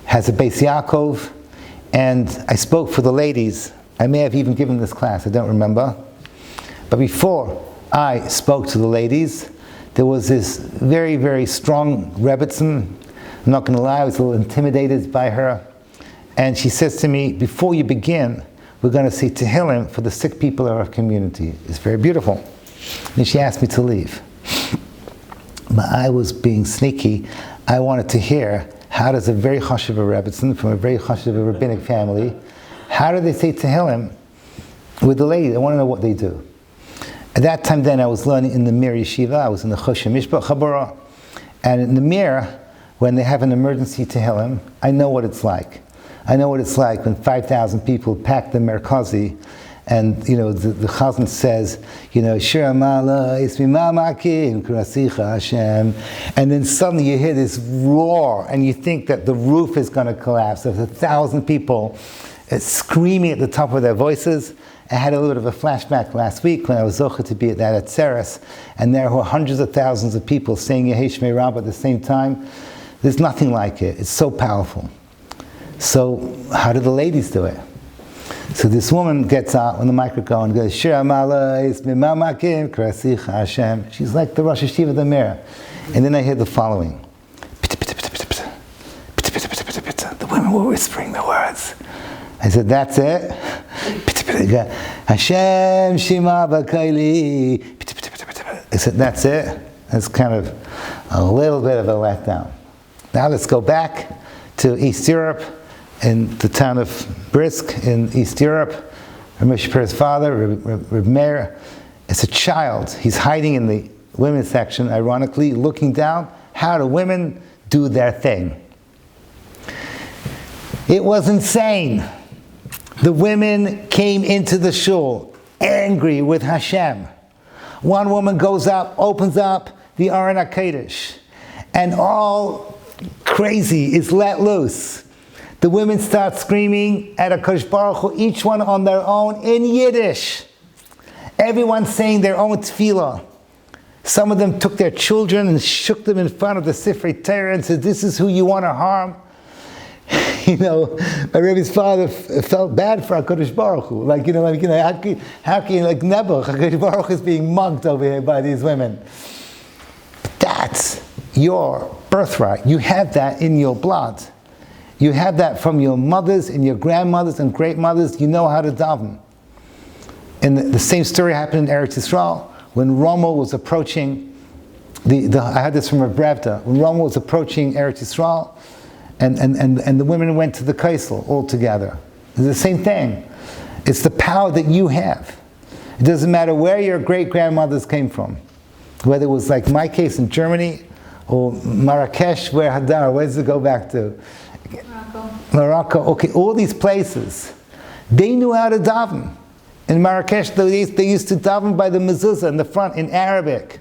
has a Beis Yaakov, and I spoke for the ladies. I may have even given this class, I don't remember. But before I spoke to the ladies, there was this very, very strong Rebbitzin. I'm not going to lie, I was a little intimidated by her. And she says to me, before you begin, we're going to say Tehillim for the sick people of our community. It's very beautiful. And she asked me to leave. But I was being sneaky. I wanted to hear, how does a very chashuva Rebbitzin from a very chashuva rabbinic family, how do they say Tehillim with the ladies? I want to know what they do. At that time then, I was learning in the Mir Yeshiva. I was in the Choshen Mishpach Chabura. And in the Mir, when they have an emergency Tehillim, I know what it's like. I know what it's like when 5,000 people pack the Merkazi, and the Chazan says, Shir Amala, Ismimamakim, Kurasicha Hashem, and then suddenly you hear this roar, and you think that the roof is going to collapse. There's 1,000 people screaming at the top of their voices. I had a little bit of a flashback last week when I was zocheh to be at that at Tzeres, and there were hundreds of thousands of people saying Yishmael Rabbah at the same time. There's nothing like it. It's so powerful. So how do the ladies do it? So this woman gets out on the microphone and goes, Shir Amala Ismimamakim Kurasicha Hashem. She's like the Rosh Hashiva of the Mir. And then I hear the following. The women were whispering the words. I said, that's it? Hashem Shema B'Kaili. I said, that's it? That's kind of a little bit of a letdown. Now let's go back to East Europe, in the town of Brisk in East Europe. Ramesh Shapir's father, Reb Meir, is a child. He's hiding in the women's section, ironically, looking down. How do women do their thing? It was insane. The women came into the shul angry with Hashem. One woman goes up, opens up the Aron HaKodesh, and all crazy is let loose. The women start screaming at HaKadosh Baruch Hu, each one on their own in Yiddish. Everyone saying their own tefillah. Some of them took their children and shook them in front of the sefer and said, this is who you want to harm. My Rebbe's father felt bad for HaKadosh Baruch Hu. How can Nebuch, HaKadosh Baruch Hu is being mugged over here by these women. That's your birthright. You have that in your blood. You have that from your mothers and your grandmothers and great mothers. You know how to daven. And the same story happened in Eretz Yisrael when Rommel was approaching. I had this from a Brevda. When Rommel was approaching Eretz Yisrael, and the women went to the Kotel all together. It's the same thing. It's the power that you have. It doesn't matter where your great-grandmothers came from. Whether it was like my case in Germany, or Marrakesh, where does it go back to? Morocco. Okay, all these places. They knew how to daven. In Marrakesh, they used to daven by the mezuzah in the front in Arabic.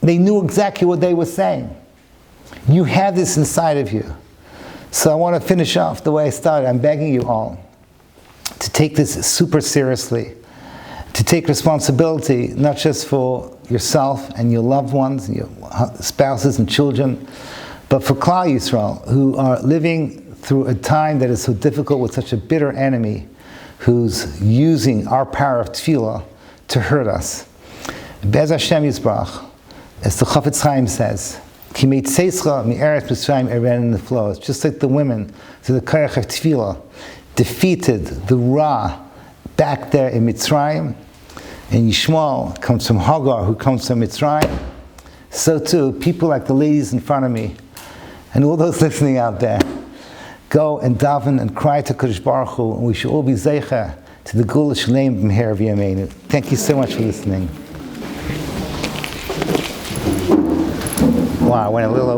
They knew exactly what they were saying. You have this inside of you. So I want to finish off the way I started. I'm begging you all to take this super seriously, to take responsibility not just for yourself and your loved ones, and your spouses and children, but for Klal Yisrael, who are living through a time that is so difficult with such a bitter enemy who's using our power of tefillah to hurt us. Be'ez Hashem Yisbrach, as the Chafetz Chaim says, Ki meitzeischa mi'eretz Mitzrayim eren in the flow. It's just like the women, to the Koyach of Tefillah, defeated the Ra back there in Mitzrayim, and Yishmael comes from Hagar, who comes from Mitzrayim. So too, people like the ladies in front of me, and all those listening out there, go and daven and cry to Kodesh Baruch Hu, and we should all be zeicha to the Geulah Shalem b'meher v'yameinu. Thank you so much for listening. Wow, I went a little over